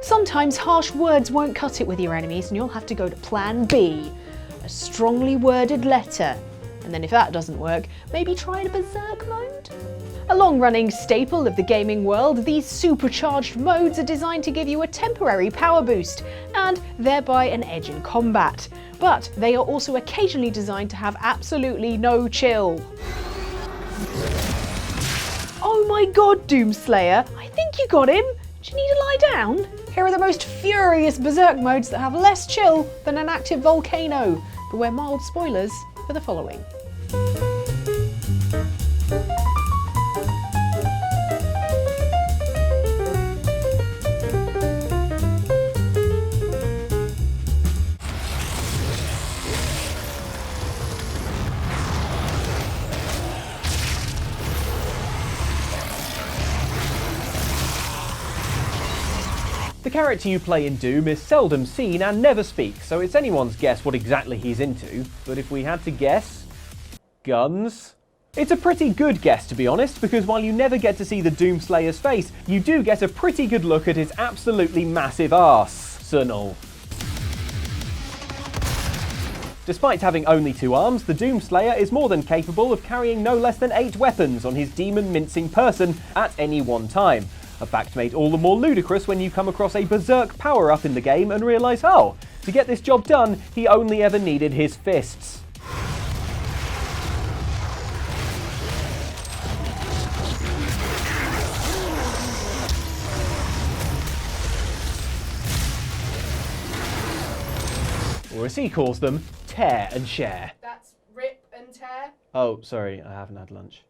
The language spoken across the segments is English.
Sometimes harsh words won't cut it with your enemies and you'll have to go to plan B, a strongly worded letter. And then if that doesn't work, maybe try a Berserk mode? A long-running staple of the gaming world, these supercharged modes are designed to give you a temporary power boost, and thereby an edge in combat. But they are also occasionally designed to have absolutely no chill. Oh my god, Doomslayer, I think you got him! Do you need to lie down? Here are the most furious Berserk modes that have less chill than an active volcano, but we're mild spoilers for the following. The character you play in Doom is seldom seen and never speaks, so it's anyone's guess what exactly he's into, but if we had to guess... guns? It's a pretty good guess, to be honest, because while you never get to see the Doomslayer's face, you do get a pretty good look at his absolutely massive arse. Channell. Despite having only 2 arms, the Doomslayer is more than capable of carrying no less than 8 weapons on his demon-mincing person at any one time. A fact made all the more ludicrous when you come across a Berserk power-up in the game and realise, oh, to get this job done, he only ever needed his fists. Or as he calls them, tear and share. That's rip and tear? Oh, sorry, I haven't had lunch.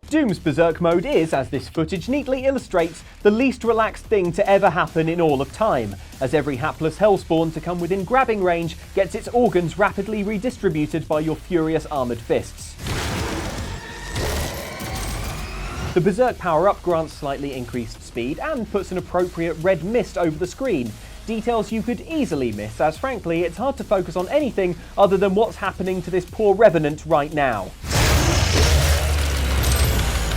Doom's Berserk mode is, as this footage neatly illustrates, the least relaxed thing to ever happen in all of time, as every hapless hellspawn to come within grabbing range gets its organs rapidly redistributed by your furious armoured fists. The Berserk power-up grants slightly increased speed and puts an appropriate red mist over the screen, details you could easily miss, as frankly it's hard to focus on anything other than what's happening to this poor revenant right now.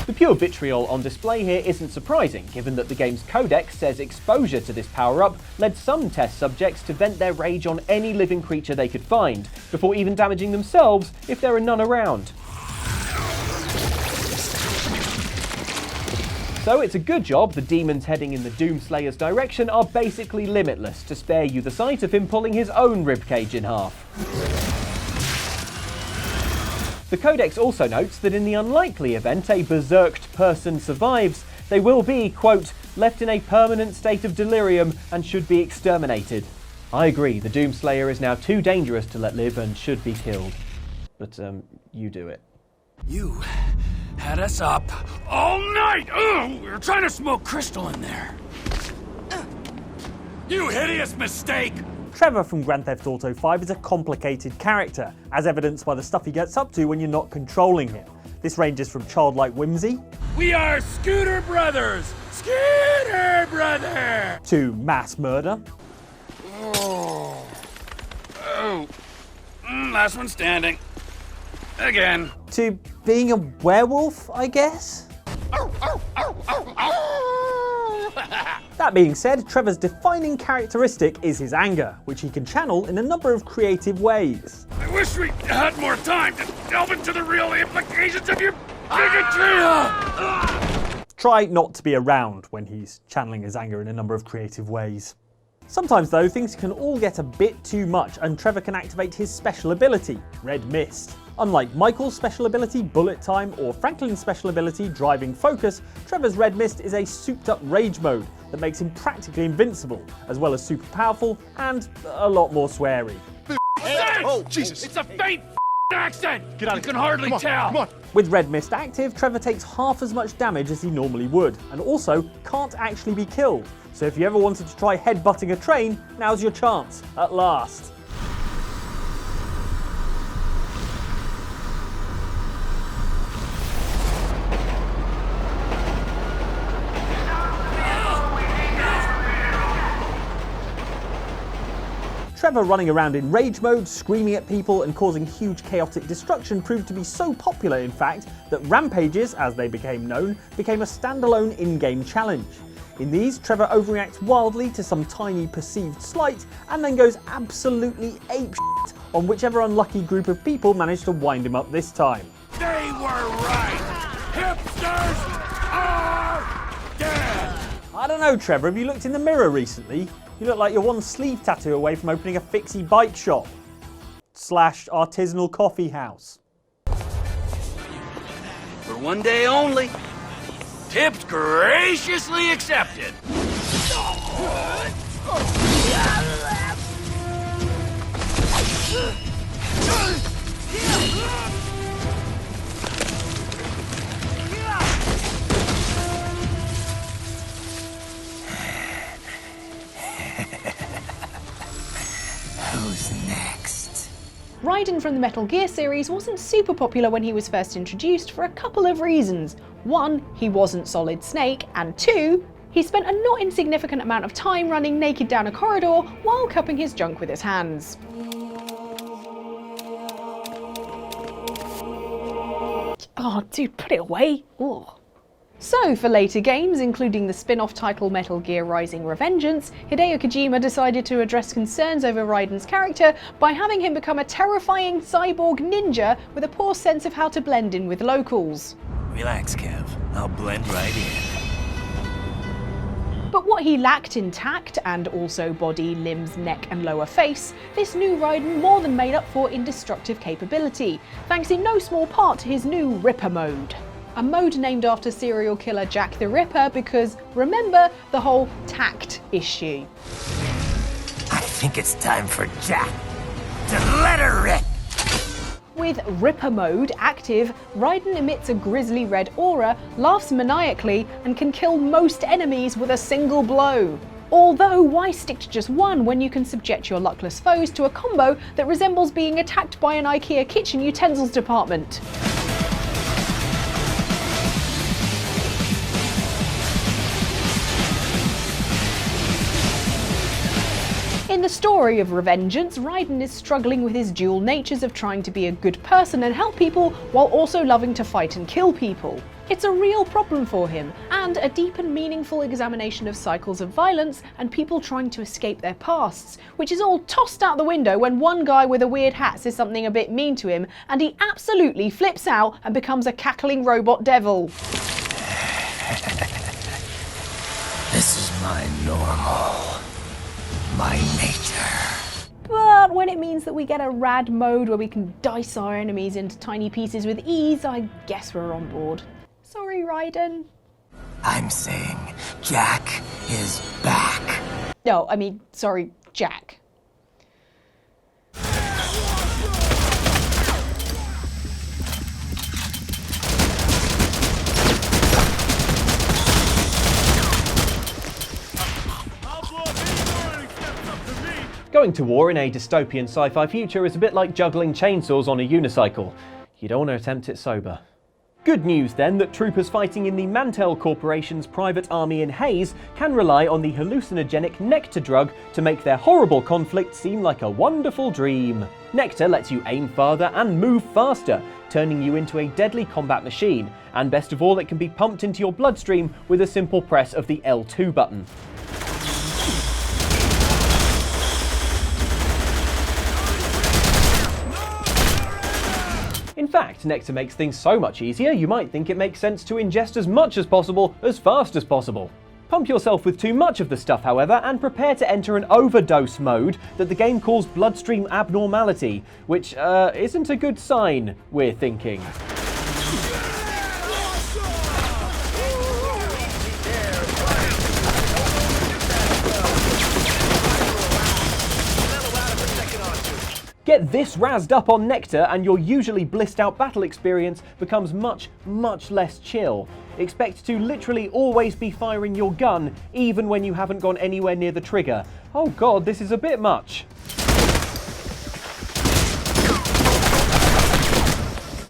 The pure vitriol on display here isn't surprising, given that the game's codex says exposure to this power-up led some test subjects to vent their rage on any living creature they could find, before even damaging themselves if there are none around. So it's a good job the demons heading in the Doomslayer's direction are basically limitless, to spare you the sight of him pulling his own ribcage in half. The Codex also notes that in the unlikely event a berserked person survives, they will be, quote, left in a permanent state of delirium and should be exterminated. I agree, the Doomslayer is now too dangerous to let live and should be killed. But, you do it. You had us up all night! Ugh, we were trying to smoke crystal in there. You hideous mistake! Trevor from Grand Theft Auto 5 is a complicated character, as evidenced by the stuff he gets up to when you're not controlling him. This ranges from childlike whimsy, We are Scooter Brothers! Scooter Brother! to mass murder, Last one standing. Again. to being a werewolf, I guess? That being said, Trevor's defining characteristic is his anger, which he can channel in a number of creative ways. I wish we had more time to delve into the real implications of your bigotry! Try not to be around when he's channeling his anger in a number of creative ways. Sometimes though, things can all get a bit too much and Trevor can activate his special ability, Red Mist. Unlike Michael's special ability, Bullet Time, or Franklin's special ability, Driving Focus, Trevor's Red Mist is a souped up rage mode that makes him practically invincible, as well as super powerful and a lot more sweary. Oh, Jesus! It's a faint accent! Get out! You can hardly tell! Come on. With Red Mist active, Trevor takes half as much damage as he normally would, and also can't actually be killed. So if you ever wanted to try headbutting a train, now's your chance, at last. Trevor running around in rage mode, screaming at people and causing huge chaotic destruction proved to be so popular, in fact, that rampages, as they became known, became a standalone in-game challenge. In these, Trevor overreacts wildly to some tiny perceived slight and then goes absolutely apeshit on whichever unlucky group of people managed to wind him up this time. They were right! Hipsters are dead! I don't know, Trevor, have you looked in the mirror recently? You look like you're one sleeve tattoo away from opening a fixie bike shop. / artisanal coffee house. For one day only. Tips graciously accepted. Who's next? Raiden from the Metal Gear series wasn't super popular when he was first introduced for a couple of reasons. One, he wasn't Solid Snake, and two, he spent a not insignificant amount of time running naked down a corridor while cupping his junk with his hands. Oh, dude, put it away. Ugh. So, for later games, including the spin-off title Metal Gear Rising: Revengeance, Hideo Kojima decided to address concerns over Raiden's character by having him become a terrifying cyborg ninja with a poor sense of how to blend in with locals. Relax, Kev. I'll blend right in. But what he lacked in tact, and also body, limbs, neck and lower face, this new Raiden more than made up for in destructive capability, thanks in no small part to his new Ripper mode. A mode named after serial killer Jack the Ripper because, remember, the whole tact issue. I think it's time for Jack to let her rip. With Ripper mode active, Raiden emits a grisly red aura, laughs maniacally, and can kill most enemies with a single blow. Although, why stick to just one when you can subject your luckless foes to a combo that resembles being attacked by an IKEA kitchen utensils department? In the story of Revengeance, Raiden is struggling with his dual natures of trying to be a good person and help people while also loving to fight and kill people. It's a real problem for him, and a deep and meaningful examination of cycles of violence and people trying to escape their pasts, which is all tossed out the window when one guy with a weird hat says something a bit mean to him, and he absolutely flips out and becomes a cackling robot devil. This is my normal. My nature. But when it means that we get a rad mode where we can dice our enemies into tiny pieces with ease, I guess we're on board. Sorry, Raiden. I'm saying Jack is back. No, I mean, sorry, Jack. Going to war in a dystopian sci-fi future is a bit like juggling chainsaws on a unicycle. You don't want to attempt it sober. Good news then that troopers fighting in the Mantell Corporation's private army in Haze can rely on the hallucinogenic Nectar drug to make their horrible conflict seem like a wonderful dream. Nectar lets you aim farther and move faster, turning you into a deadly combat machine, and best of all, it can be pumped into your bloodstream with a simple press of the L2 button. In fact, Nectar makes things so much easier, you might think it makes sense to ingest as much as possible, as fast as possible. Pump yourself with too much of the stuff, however, and prepare to enter an overdose mode that the game calls bloodstream abnormality, which isn't a good sign, we're thinking. Get this razzed up on Nectar and your usually blissed out battle experience becomes much, much less chill. Expect to literally always be firing your gun, even when you haven't gone anywhere near the trigger. Oh god, this is a bit much.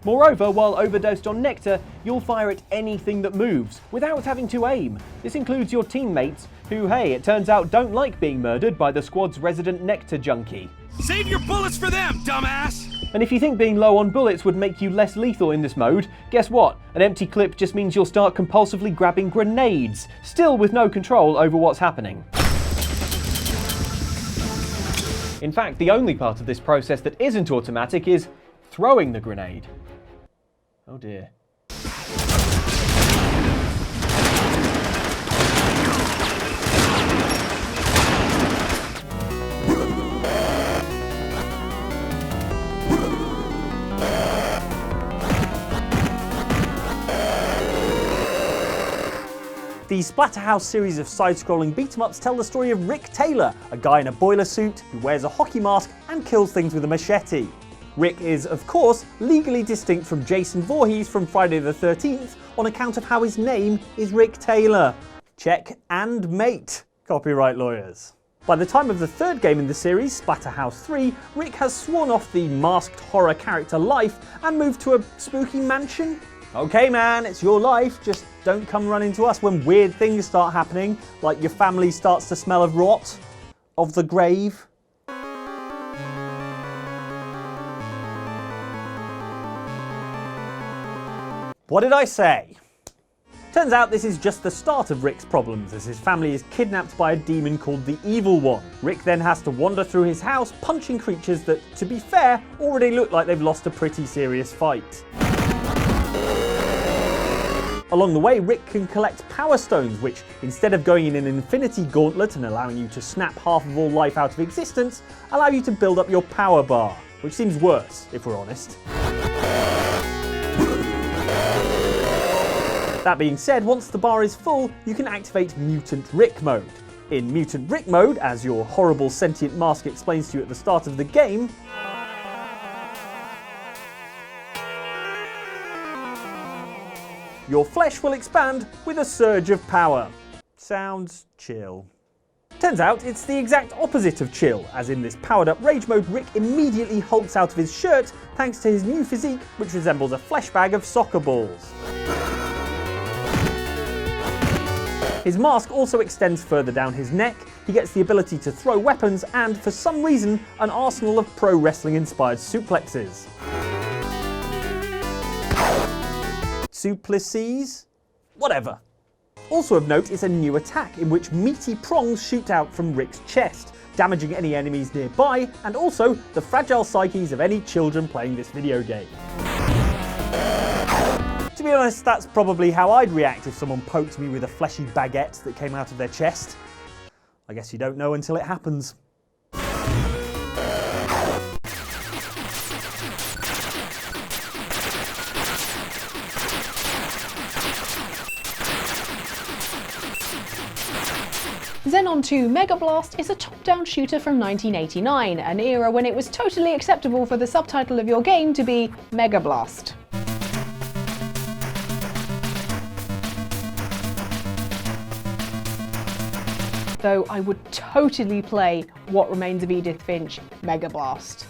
Moreover, while overdosed on Nectar, you'll fire at anything that moves, without having to aim. This includes your teammates, who, hey, it turns out don't like being murdered by the squad's resident Nectar junkie. Save your bullets for them, dumbass! And if you think being low on bullets would make you less lethal in this mode, guess what? An empty clip just means you'll start compulsively grabbing grenades, still with no control over what's happening. In fact, the only part of this process that isn't automatic is throwing the grenade. Oh dear. The Splatterhouse series of side-scrolling beat-em-ups tell the story of Rick Taylor, a guy in a boiler suit who wears a hockey mask and kills things with a machete. Rick is, of course, legally distinct from Jason Voorhees from Friday the 13th on account of how his name is Rick Taylor. Check and mate, copyright lawyers. By the time of the third game in the series, Splatterhouse 3, Rick has sworn off the masked horror character life and moved to a spooky mansion. Okay man, it's your life, just don't come running to us when weird things start happening, like your family starts to smell of rot, of the grave. What did I say? Turns out this is just the start of Rick's problems, as his family is kidnapped by a demon called the Evil One. Rick then has to wander through his house punching creatures that, to be fair, already look like they've lost a pretty serious fight. Along the way, Rick can collect Power Stones, which, instead of going in an infinity gauntlet and allowing you to snap half of all life out of existence, allow you to build up your power bar, which seems worse, if we're honest. That being said, once the bar is full, you can activate Mutant Rick mode. In Mutant Rick mode, as your horrible sentient mask explains to you at the start of the game, your flesh will expand with a surge of power. Sounds chill. Turns out it's the exact opposite of chill, as in this powered up rage mode, Rick immediately hulks out of his shirt thanks to his new physique, which resembles a flesh bag of soccer balls. His mask also extends further down his neck, he gets the ability to throw weapons and, for some reason, an arsenal of pro wrestling inspired suplexes. Suplices? Whatever. Also of note is a new attack in which meaty prongs shoot out from Rick's chest, damaging any enemies nearby and also the fragile psyches of any children playing this video game. To be honest, that's probably how I'd react if someone poked me with a fleshy baguette that came out of their chest. I guess you don't know until it happens. Xenon 2 Megablast is a top-down shooter from 1989, an era when it was totally acceptable for the subtitle of your game to be Megablast. Though I would totally play What Remains of Edith Finch Megablast.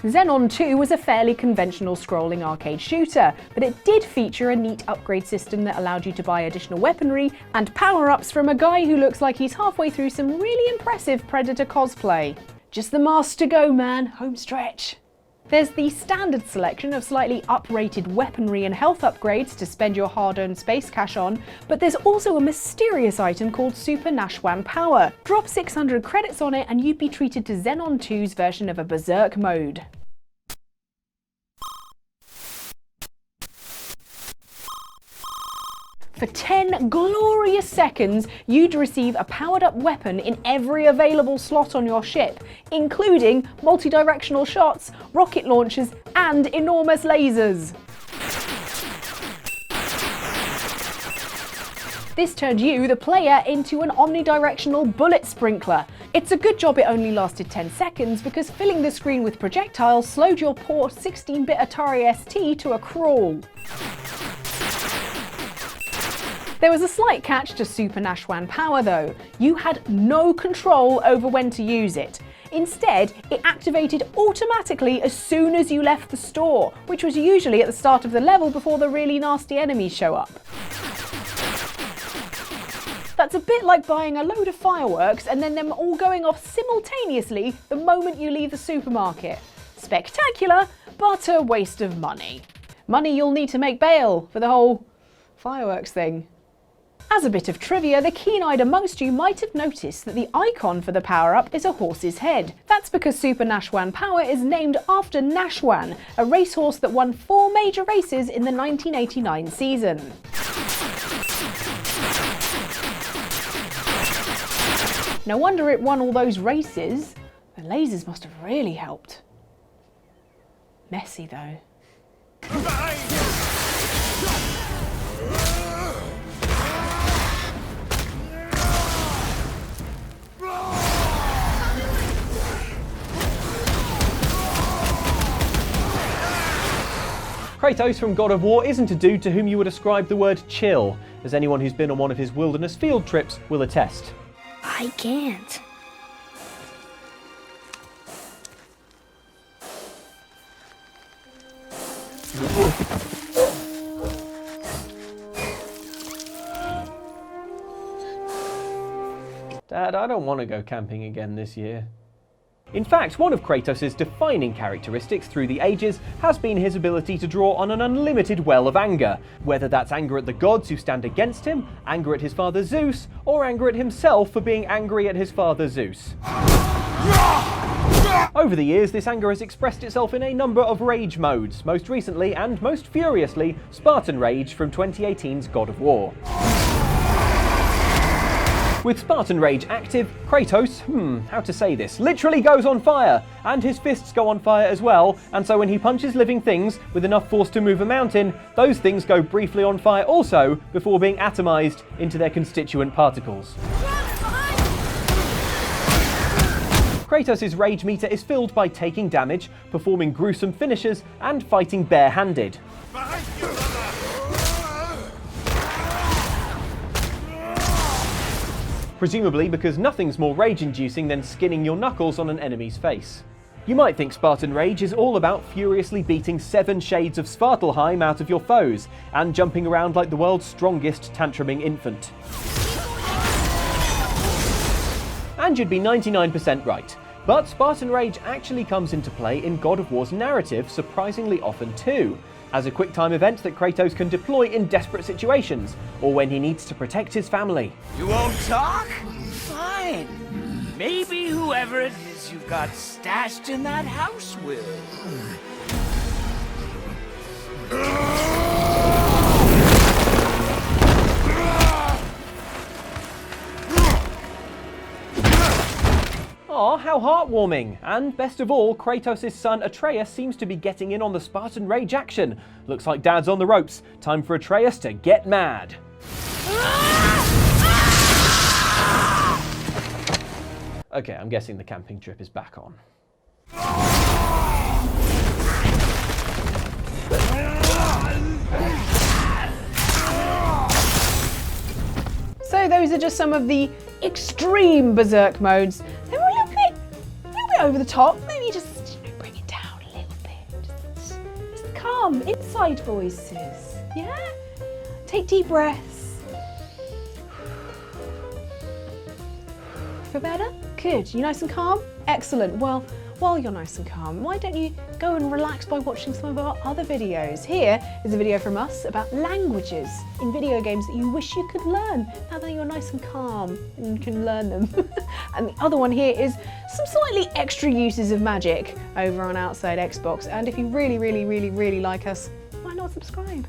Xenon 2 was a fairly conventional scrolling arcade shooter, but it did feature a neat upgrade system that allowed you to buy additional weaponry and power-ups from a guy who looks like he's halfway through some really impressive Predator cosplay. Just the mask to go, man, home stretch. There's the standard selection of slightly uprated weaponry and health upgrades to spend your hard-earned space cash on, but there's also a mysterious item called Super Nashwan Power. Drop 600 credits on it and you'd be treated to Xenon 2's version of a Berserk mode. For 10 glorious seconds, you'd receive a powered-up weapon in every available slot on your ship, including multi-directional shots, rocket launchers, and enormous lasers. This turned you, the player, into an omnidirectional bullet sprinkler. It's a good job it only lasted 10 seconds because filling the screen with projectiles slowed your poor 16-bit Atari ST to a crawl. There was a slight catch to Super Nashwan Power though. You had no control over when to use it. Instead, it activated automatically as soon as you left the store, which was usually at the start of the level before the really nasty enemies show up. That's a bit like buying a load of fireworks and then them all going off simultaneously the moment you leave the supermarket. Spectacular, but a waste of money. Money you'll need to make bail for the whole fireworks thing. As a bit of trivia, the keen-eyed amongst you might have noticed that the icon for the power-up is a horse's head. That's because Super Nashwan Power is named after Nashwan, a racehorse that won 4 major races in the 1989 season. No wonder it won all those races. The lasers must have really helped. Messy though. Kratos from God of War isn't a dude to whom you would ascribe the word chill, as anyone who's been on one of his wilderness field trips will attest. I can't. Dad, I don't want to go camping again this year. In fact, one of Kratos' defining characteristics through the ages has been his ability to draw on an unlimited well of anger, whether that's anger at the gods who stand against him, anger at his father Zeus, or anger at himself for being angry at his father Zeus. Over the years, this anger has expressed itself in a number of rage modes, most recently and most furiously, Spartan Rage from 2018's God of War. With Spartan Rage active, Kratos, how to say this, literally goes on fire, and his fists go on fire as well, and so when he punches living things with enough force to move a mountain, those things go briefly on fire also, before being atomized into their constituent particles. Kratos' rage meter is filled by taking damage, performing gruesome finishes, and fighting bare-handed. Presumably because nothing's more rage-inducing than skinning your knuckles on an enemy's face. You might think Spartan Rage is all about furiously beating 7 shades of Svartalheim out of your foes, and jumping around like the world's strongest tantruming infant. And you'd be 99% right. But Spartan Rage actually comes into play in God of War's narrative surprisingly often too, as a quick-time event that Kratos can deploy in desperate situations, or when he needs to protect his family. You won't talk? Fine. Maybe whoever it is you've got stashed in that house will. Aw, how heartwarming! And best of all, Kratos' son Atreus seems to be getting in on the Spartan Rage action. Looks like Dad's on the ropes. Time for Atreus to get mad. Okay, I'm guessing the camping trip is back on. So those are just some of the extreme Berserk modes. They were a little bit over the top. Maybe just bring it down a little bit. Just calm inside voices. Yeah? Take deep breaths. Feel better? Good. You nice and calm? Excellent. Well, while you're nice and calm, why don't you go and relax by watching some of our other videos. Here is a video from us about languages in video games that you wish you could learn now that you're nice and calm and can learn them. And the other one here is some slightly extra uses of magic over on Outside Xbox. And if you really like us, why not subscribe?